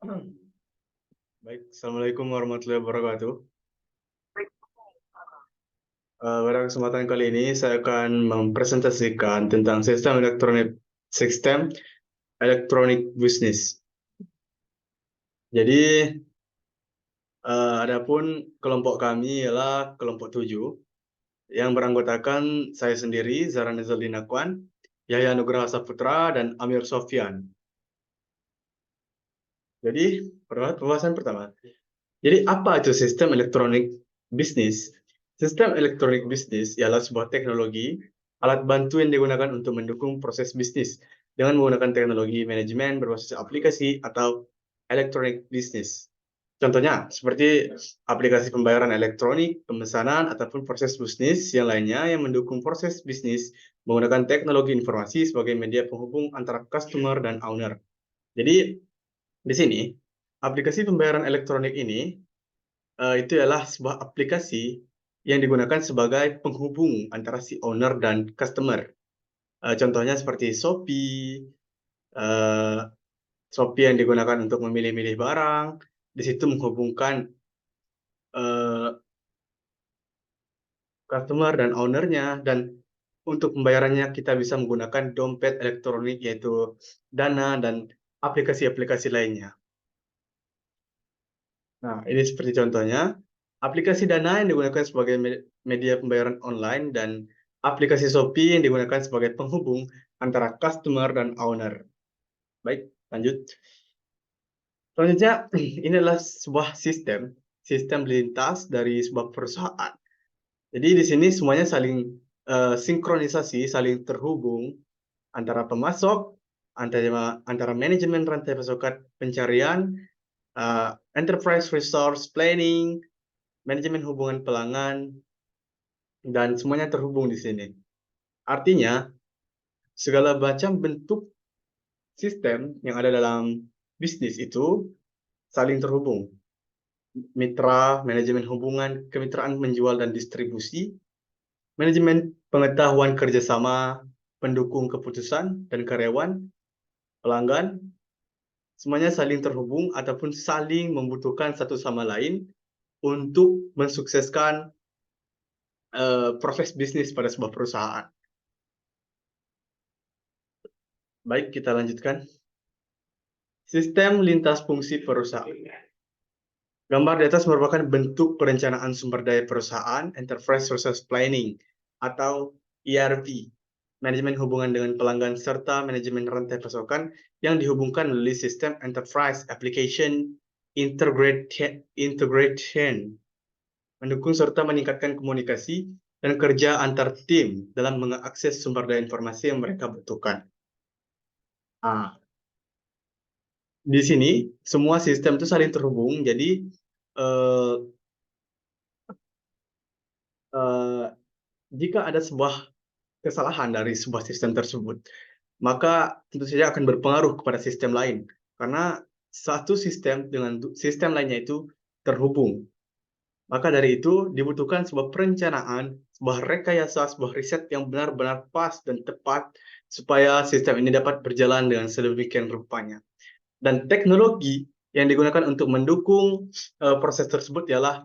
Baik, Assalamualaikum warahmatullahi wabarakatuh. Pada kesempatan kali ini saya akan mempresentasikan tentang sistem elektronik bisnis. Jadi, adapun kelompok kami ialah kelompok 7 yang beranggotakan saya sendiri, Zahran Izaldin Akwan, Yahya Nugraha Saputra, dan Amir Sofyan. Jadi, pembahasan pertama. Jadi, apa itu sistem elektronik bisnis? Sistem elektronik bisnis ialah sebuah teknologi, alat bantu yang digunakan untuk mendukung proses bisnis dengan menggunakan teknologi manajemen berbasis aplikasi atau elektronik bisnis. Contohnya, seperti aplikasi pembayaran elektronik, pemesanan, ataupun proses bisnis yang lainnya yang mendukung proses bisnis menggunakan teknologi informasi sebagai media penghubung antara customer dan owner. Jadi, di sini, aplikasi pembayaran elektronik ini itu adalah sebuah aplikasi yang digunakan sebagai penghubung antara si owner dan customer. Contohnya seperti Shopee, eh, Shopee yang digunakan untuk memilih-milih barang, di situ menghubungkan eh, customer dan ownernya, dan untuk pembayarannya kita bisa menggunakan dompet elektronik yaitu Dana dan aplikasi-aplikasi lainnya. Nah, ini seperti contohnya. Aplikasi Dana yang digunakan sebagai media pembayaran online dan aplikasi Shopee yang digunakan sebagai penghubung antara customer dan owner. Baik, lanjut. Selanjutnya, ini adalah sebuah sistem lintas dari sebuah perusahaan. Jadi di sini semuanya saling sinkronisasi, saling terhubung antara pemasok, antara manajemen rantai pasokan pencarian, enterprise resource planning, manajemen hubungan pelanggan, dan semuanya terhubung di sini. Artinya, segala macam bentuk sistem yang ada dalam bisnis itu saling terhubung. Mitra, manajemen hubungan, kemitraan menjual dan distribusi, manajemen pengetahuan kerjasama, pendukung keputusan dan karyawan, pelanggan, semuanya saling terhubung ataupun saling membutuhkan satu sama lain untuk mensukseskan proses bisnis pada sebuah perusahaan. Baik, kita lanjutkan. Sistem lintas fungsi perusahaan. Gambar di atas merupakan bentuk perencanaan sumber daya perusahaan, Enterprise Resource Planning, atau ERP, manajemen hubungan dengan pelanggan serta manajemen rantai pasokan yang dihubungkan melalui sistem Enterprise Application Integration, mendukung serta meningkatkan komunikasi dan kerja antar tim dalam mengakses sumber daya informasi yang mereka butuhkan. Di sini semua sistem itu saling terhubung, jadi eh, eh, jika ada sebuah kesalahan dari sebuah sistem tersebut, maka tentu saja akan berpengaruh kepada sistem lain, karena satu sistem dengan sistem lainnya itu terhubung. Maka dari itu dibutuhkan sebuah perencanaan, sebuah rekayasa, sebuah riset yang benar-benar pas dan tepat supaya sistem ini dapat berjalan dengan sedemikian rupanya. Dan teknologi yang digunakan untuk mendukung proses tersebut ialah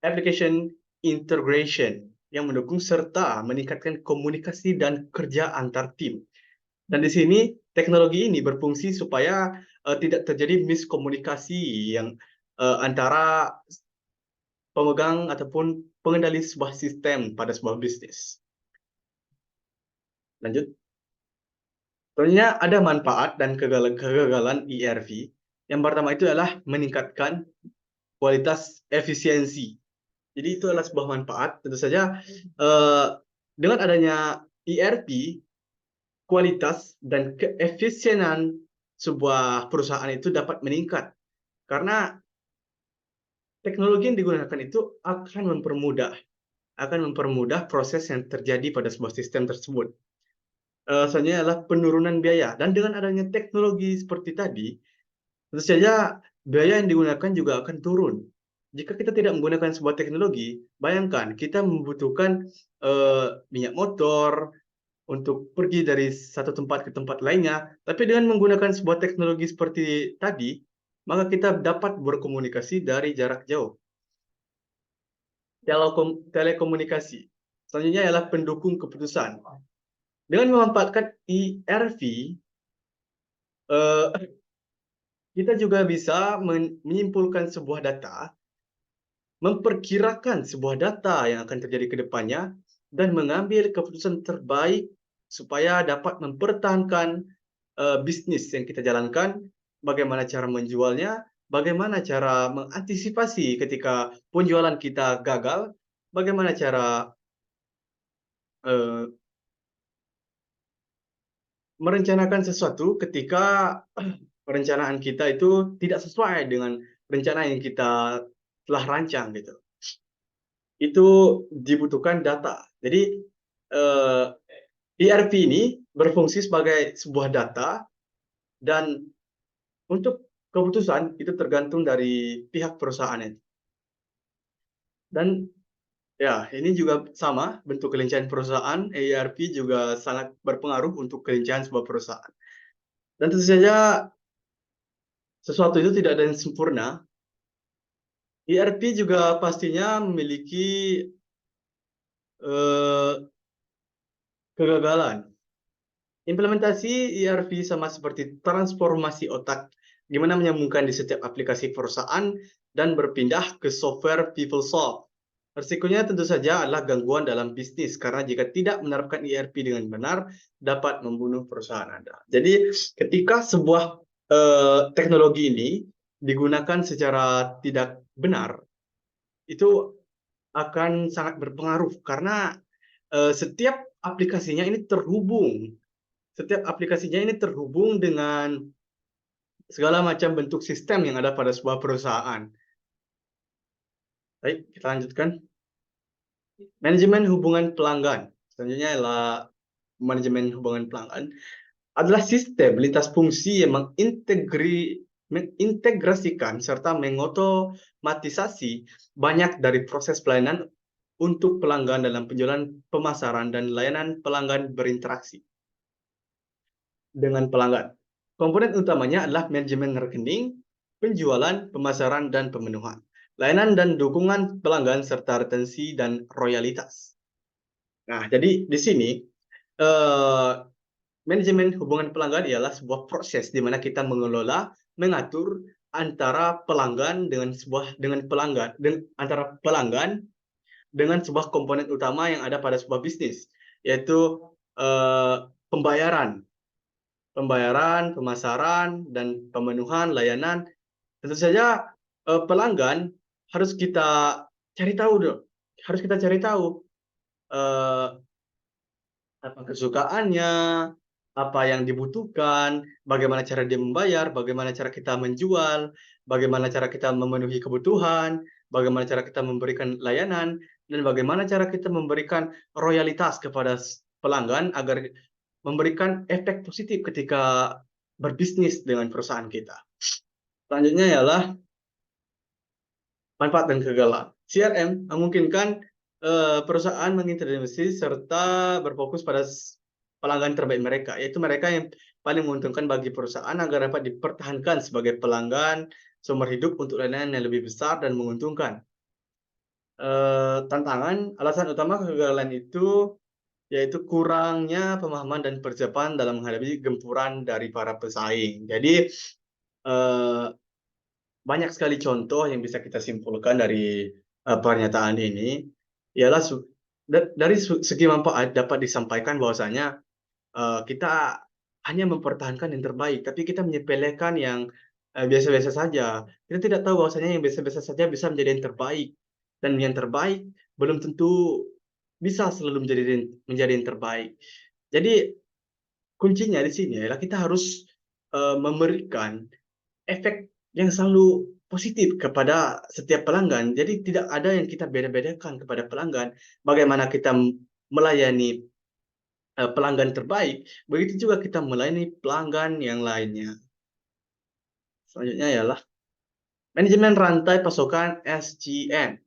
application integration yang mendukung serta meningkatkan komunikasi dan kerja antar tim. Dan di sini teknologi ini berfungsi supaya tidak terjadi miskomunikasi yang antara pemegang ataupun pengendali sebuah sistem pada sebuah bisnis. Lanjut. Tentunya ada manfaat dan kegagalan ERP. Yang pertama itu adalah meningkatkan kualitas efisiensi. Jadi itu adalah sebuah manfaat. Tentu saja dengan adanya ERP, kualitas dan keefisienan sebuah perusahaan itu dapat meningkat. Karena teknologi yang digunakan itu akan mempermudah proses yang terjadi pada sebuah sistem tersebut. Selanjutnya adalah penurunan biaya. Dan dengan adanya teknologi seperti tadi, tentu saja biaya yang digunakan juga akan turun. Jika kita tidak menggunakan sebuah teknologi, bayangkan kita membutuhkan minyak motor untuk pergi dari satu tempat ke tempat lainnya, tapi dengan menggunakan sebuah teknologi seperti tadi, maka kita dapat berkomunikasi dari jarak jauh. Telekomunikasi. Selanjutnya adalah pendukung keputusan. Dengan memanfaatkan ERV, kita juga bisa menyimpulkan sebuah data, memperkirakan sebuah data yang akan terjadi ke depannya, dan mengambil keputusan terbaik supaya dapat mempertahankan bisnis yang kita jalankan, bagaimana cara menjualnya, bagaimana cara mengantisipasi ketika penjualan kita gagal, bagaimana cara merencanakan sesuatu ketika perencanaan kita itu tidak sesuai dengan rencana yang kita telah rancang gitu. Itu dibutuhkan data. Jadi ERP ini berfungsi sebagai sebuah data, dan untuk keputusan itu tergantung dari pihak perusahaan itu. Dan ya, ini juga sama, bentuk kelincahan perusahaan, ERP juga sangat berpengaruh untuk kelincahan sebuah perusahaan. Dan tentu saja sesuatu itu tidak ada yang sempurna. ERP juga pastinya memiliki kegagalan. Implementasi ERP sama seperti transformasi otak, gimana menyambungkan di setiap aplikasi perusahaan dan berpindah ke software PeopleSoft. Resikonya tentu saja adalah gangguan dalam bisnis, karena jika tidak menerapkan ERP dengan benar, dapat membunuh perusahaan Anda. Jadi, ketika sebuah teknologi ini digunakan secara tidak benar, itu akan sangat berpengaruh, karena setiap aplikasinya ini terhubung. Setiap aplikasinya ini terhubung dengan segala macam bentuk sistem yang ada pada sebuah perusahaan. Baik, kita lanjutkan. Manajemen hubungan pelanggan. Selanjutnya adalah manajemen hubungan pelanggan adalah sistem lintas fungsi yang mengintegrasikan serta mengotomatisasi banyak dari proses pelayanan untuk pelanggan dalam penjualan, pemasaran, dan layanan pelanggan berinteraksi dengan pelanggan. Komponen utamanya adalah manajemen rekening, penjualan, pemasaran, dan pemenuhan, layanan dan dukungan pelanggan, serta retensi dan royalitas. Nah, jadi di sini manajemen hubungan pelanggan ialah sebuah proses di mana kita mengelola, mengatur antara pelanggan antara pelanggan dengan sebuah komponen utama yang ada pada sebuah bisnis, yaitu pembayaran, pemasaran, dan pemenuhan layanan. Tentu saja pelanggan harus kita cari tahu dong, harus kita cari tahu apa kesukaannya, apa yang dibutuhkan, bagaimana cara dia membayar, bagaimana cara kita menjual, bagaimana cara kita memenuhi kebutuhan, bagaimana cara kita memberikan layanan, dan bagaimana cara kita memberikan royalitas kepada pelanggan agar memberikan efek positif ketika berbisnis dengan perusahaan kita. Selanjutnya ialah manfaat dan kegagalan. CRM memungkinkan perusahaan mengintervensi serta berfokus pada pelanggan terbaik mereka, yaitu mereka yang paling menguntungkan bagi perusahaan agar dapat dipertahankan sebagai pelanggan seumur hidup untuk layanan yang lebih besar dan menguntungkan. Alasan utama kegagalan itu yaitu kurangnya pemahaman dan persiapan dalam menghadapi gempuran dari para pesaing. Jadi banyak sekali contoh yang bisa kita simpulkan dari pernyataan ini, ialah dari segi manfaat dapat disampaikan bahwasanya kita hanya mempertahankan yang terbaik, tapi kita menyepelekan yang biasa-biasa saja. Kita tidak tahu bahwasanya yang biasa-biasa saja bisa menjadi yang terbaik, dan yang terbaik belum tentu bisa selalu menjadi yang terbaik. Jadi kuncinya di sini adalah kita harus memberikan efek yang selalu positif kepada setiap pelanggan. Jadi tidak ada yang kita beda-bedakan kepada pelanggan. Bagaimana kita melayani pelanggan terbaik, begitu juga kita melayani pelanggan yang lainnya. Selanjutnya ialah manajemen rantai pasokan SCM.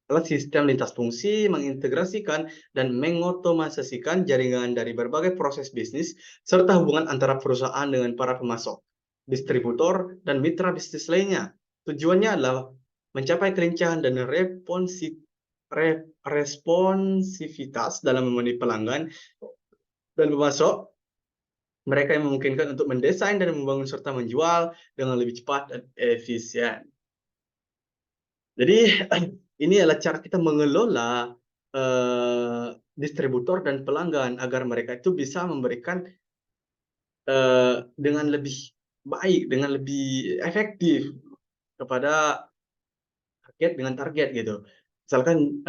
Adalah sistem lintas fungsi mengintegrasikan dan mengotomatisasikan jaringan dari berbagai proses bisnis serta hubungan antara perusahaan dengan para pemasok. distributor, dan mitra bisnis lainnya. Tujuannya adalah mencapai kelincahan dan responsivitas dalam memenuhi pelanggan dan pemasok. Mereka yang memungkinkan untuk mendesain dan membangun serta menjual dengan lebih cepat dan efisien. Jadi ini adalah cara kita mengelola distributor dan pelanggan agar mereka itu bisa memberikan dengan lebih baik, dengan lebih efektif kepada target gitu. Misalkan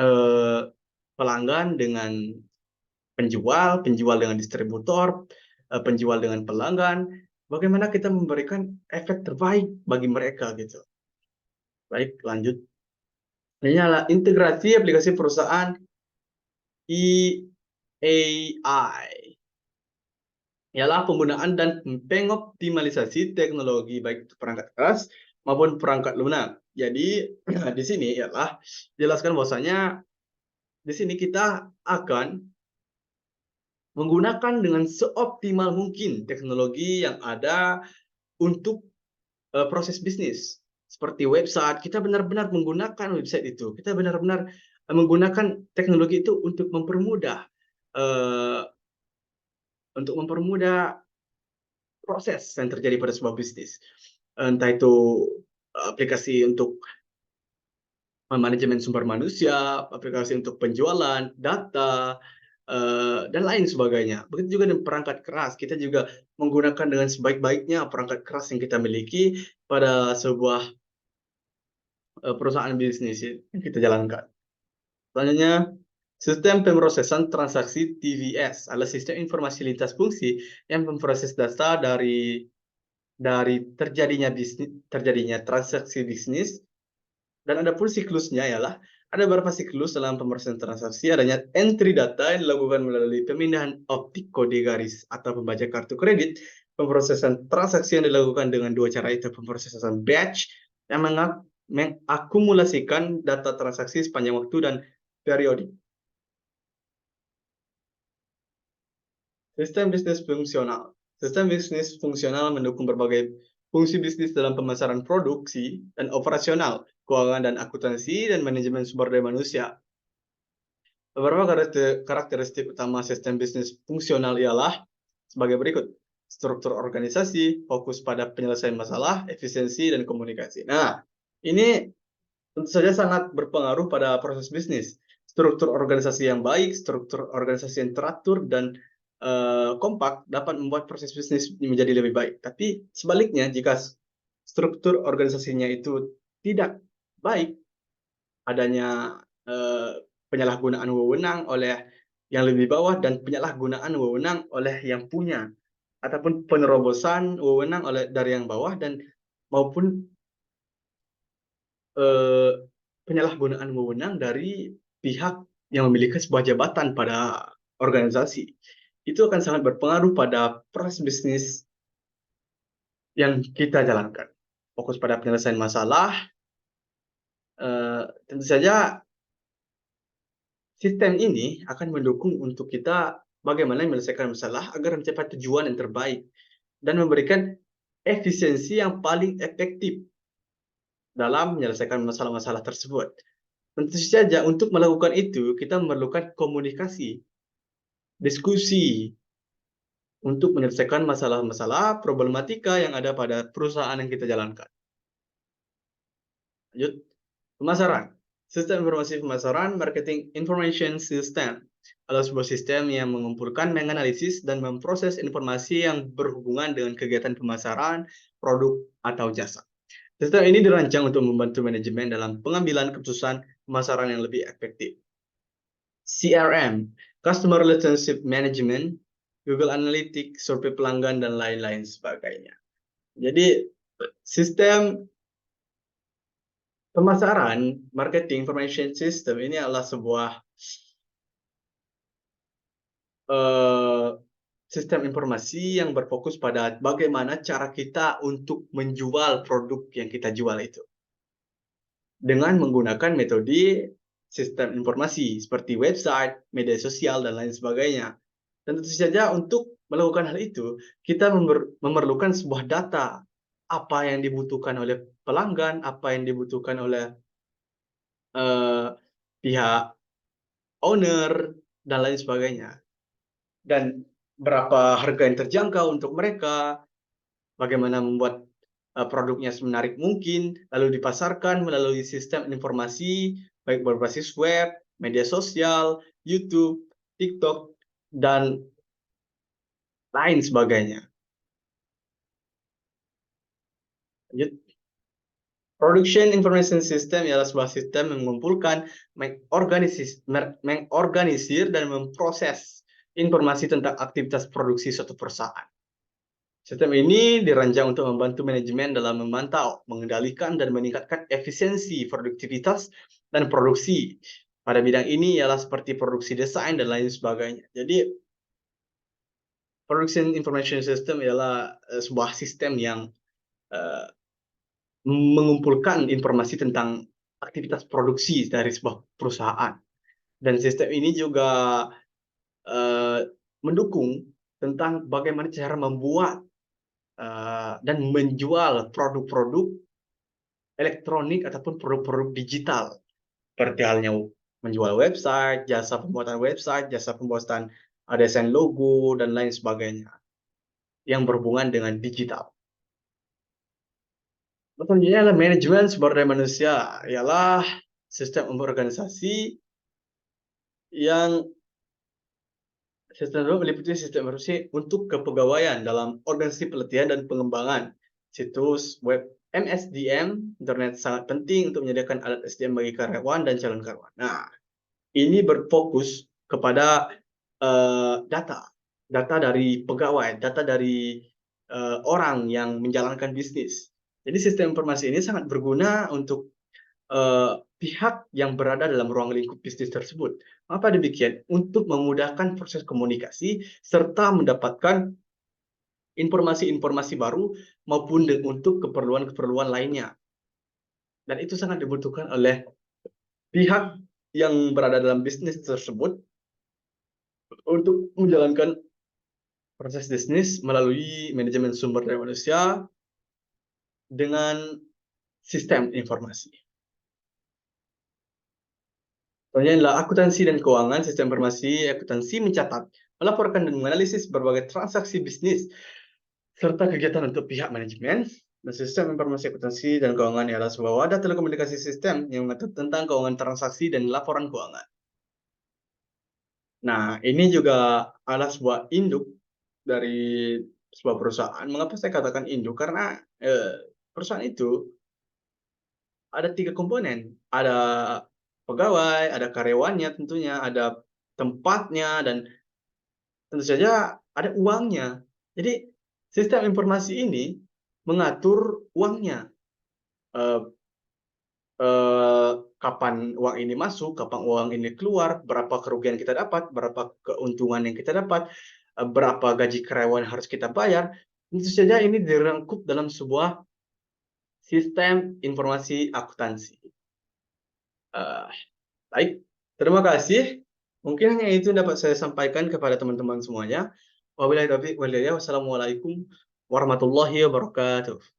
pelanggan dengan penjual dengan distributor, penjual dengan pelanggan, bagaimana kita memberikan efek terbaik bagi mereka gitu. Baik, lanjut. Ini adalah integrasi aplikasi perusahaan EAI. Ialah penggunaan dan pengoptimalisasi teknologi baik itu perangkat keras maupun perangkat lunak. Jadi di sini ialah jelaskan bahwasanya di sini kita akan menggunakan dengan seoptimal mungkin teknologi yang ada untuk proses bisnis. Seperti website, kita benar-benar menggunakan website itu. Kita benar-benar menggunakan teknologi itu untuk mempermudah proses yang terjadi pada sebuah bisnis. Entah itu aplikasi untuk manajemen sumber manusia, aplikasi untuk penjualan, data, dan lain sebagainya. Begitu juga dengan perangkat keras, kita juga menggunakan dengan sebaik-baiknya perangkat keras yang kita miliki pada sebuah perusahaan bisnis yang kita jalankan. Selanjutnya, sistem pemrosesan transaksi TVS adalah sistem informasi lintas fungsi yang memproses data dari terjadinya transaksi bisnis. Dan ada pun siklusnya ialah ada beberapa siklus dalam pemrosesan transaksi. Adanya entry data yang dilakukan melalui pemindahan optik kode garis atau pembaca kartu kredit. Pemrosesan transaksi yang dilakukan dengan dua cara itu, pemrosesan batch yang mengakumulasikan data transaksi sepanjang waktu dan periodik. Sistem bisnis fungsional. Sistem bisnis fungsional mendukung berbagai fungsi bisnis dalam pemasaran produksi dan operasional, keuangan dan akuntansi, dan manajemen sumber daya manusia. Beberapa karakteristik utama sistem bisnis fungsional ialah sebagai berikut. Struktur organisasi, fokus pada penyelesaian masalah, efisiensi, dan komunikasi. Nah, ini tentu saja sangat berpengaruh pada proses bisnis. Struktur organisasi yang baik, struktur organisasi yang teratur, dan kompak dapat membuat proses bisnis menjadi lebih baik. Tapi sebaliknya, jika struktur organisasinya itu tidak baik, adanya penyalahgunaan wewenang oleh yang lebih bawah dan penyalahgunaan wewenang oleh yang punya, ataupun penerobosan wewenang dari yang bawah dan maupun penyalahgunaan wewenang dari pihak yang memiliki sebuah jabatan pada organisasi. Itu akan sangat berpengaruh pada proses bisnis yang kita jalankan. Fokus pada penyelesaian masalah, tentu saja sistem ini akan mendukung untuk kita bagaimana menyelesaikan masalah agar mencapai tujuan yang terbaik dan memberikan efisiensi yang paling efektif dalam menyelesaikan masalah-masalah tersebut. Tentu saja untuk melakukan itu kita memerlukan komunikasi, diskusi untuk menyelesaikan masalah-masalah problematika yang ada pada perusahaan yang kita jalankan. Lanjut, pemasaran. Sistem informasi pemasaran, marketing information system, adalah sebuah sistem yang mengumpulkan, menganalisis, dan memproses informasi yang berhubungan dengan kegiatan pemasaran, produk, atau jasa. Sistem ini dirancang untuk membantu manajemen dalam pengambilan keputusan pemasaran yang lebih efektif. CRM, Customer Relationship Management, Google Analytics, survei pelanggan, dan lain-lain sebagainya. Jadi, sistem pemasaran, marketing information system ini adalah sebuah sistem informasi yang berfokus pada bagaimana cara kita untuk menjual produk yang kita jual itu. Dengan menggunakan metode sistem informasi seperti website, media sosial, dan lain sebagainya. Dan tentu saja untuk melakukan hal itu, kita memerlukan sebuah data apa yang dibutuhkan oleh pelanggan, apa yang dibutuhkan oleh eh, pihak owner, dan lain sebagainya. Dan berapa harga yang terjangkau untuk mereka, bagaimana membuat produknya semenarik mungkin, lalu dipasarkan melalui sistem informasi, baik berbasis web, media sosial, YouTube, TikTok, dan lain sebagainya. Lanjut. Production Information System ialah sebuah sistem yang mengumpulkan, mengorganisir, dan memproses informasi tentang aktivitas produksi suatu perusahaan. Sistem ini dirancang untuk membantu manajemen dalam memantau, mengendalikan, dan meningkatkan efisiensi produktivitas dan produksi. Pada bidang ini ialah seperti produksi desain dan lain sebagainya. Jadi, Production Information System ialah sebuah sistem yang uh, mengumpulkan informasi tentang aktivitas produksi dari sebuah perusahaan. Dan sistem ini juga uh, mendukung tentang bagaimana cara membuat dan menjual produk-produk elektronik ataupun produk-produk digital. Seperti halnya menjual website, jasa pembuatan desain logo, dan lain sebagainya yang berhubungan dengan digital. Selanjutnya adalah manajemen sumber daya manusia, ialah sistem organisasi yang sistem meliputi sistem informasi untuk kepegawaian dalam organisasi pelatihan dan pengembangan. Situs web MSDM, internet sangat penting untuk menyediakan alat SDM bagi karyawan dan calon karyawan. Nah, ini berfokus kepada data dari pegawai, data dari orang yang menjalankan bisnis. Jadi sistem informasi ini sangat berguna untuk pihak yang berada dalam ruang lingkup bisnis tersebut. Apa demikian? Untuk memudahkan proses komunikasi serta mendapatkan informasi-informasi baru maupun untuk keperluan-keperluan lainnya. Dan itu sangat dibutuhkan oleh pihak yang berada dalam bisnis tersebut untuk menjalankan proses bisnis melalui manajemen sumber daya manusia dengan sistem informasi. Contohnya adalah akuntansi dan keuangan. Sistem informasi akuntansi mencatat, melaporkan, dan menganalisis berbagai transaksi bisnis serta kegiatan untuk pihak manajemen. Dan sistem informasi akuntansi dan keuangan ialah sebuah wadah telekomunikasi sistem yang mengatur tentang keuangan transaksi dan laporan keuangan. Nah, ini juga adalah sebuah induk dari sebuah perusahaan. Mengapa saya katakan induk? Karena perusahaan itu ada 3 komponen. Ada pegawai, ada karyawannya tentunya, ada tempatnya, dan tentu saja ada uangnya. Jadi sistem informasi ini mengatur uangnya. Eh, Kapan uang ini masuk, kapan uang ini keluar, berapa kerugian kita dapat, berapa keuntungan yang kita dapat, berapa gaji karyawan yang harus kita bayar. Tentu saja ini dirangkup dalam sebuah sistem informasi akuntansi. Baik, terima kasih. Mungkin hanya itu dapat saya sampaikan kepada teman-teman semuanya. Wabillahi taufiq wal hidayah. Wassalamualaikum warahmatullahi wabarakatuh.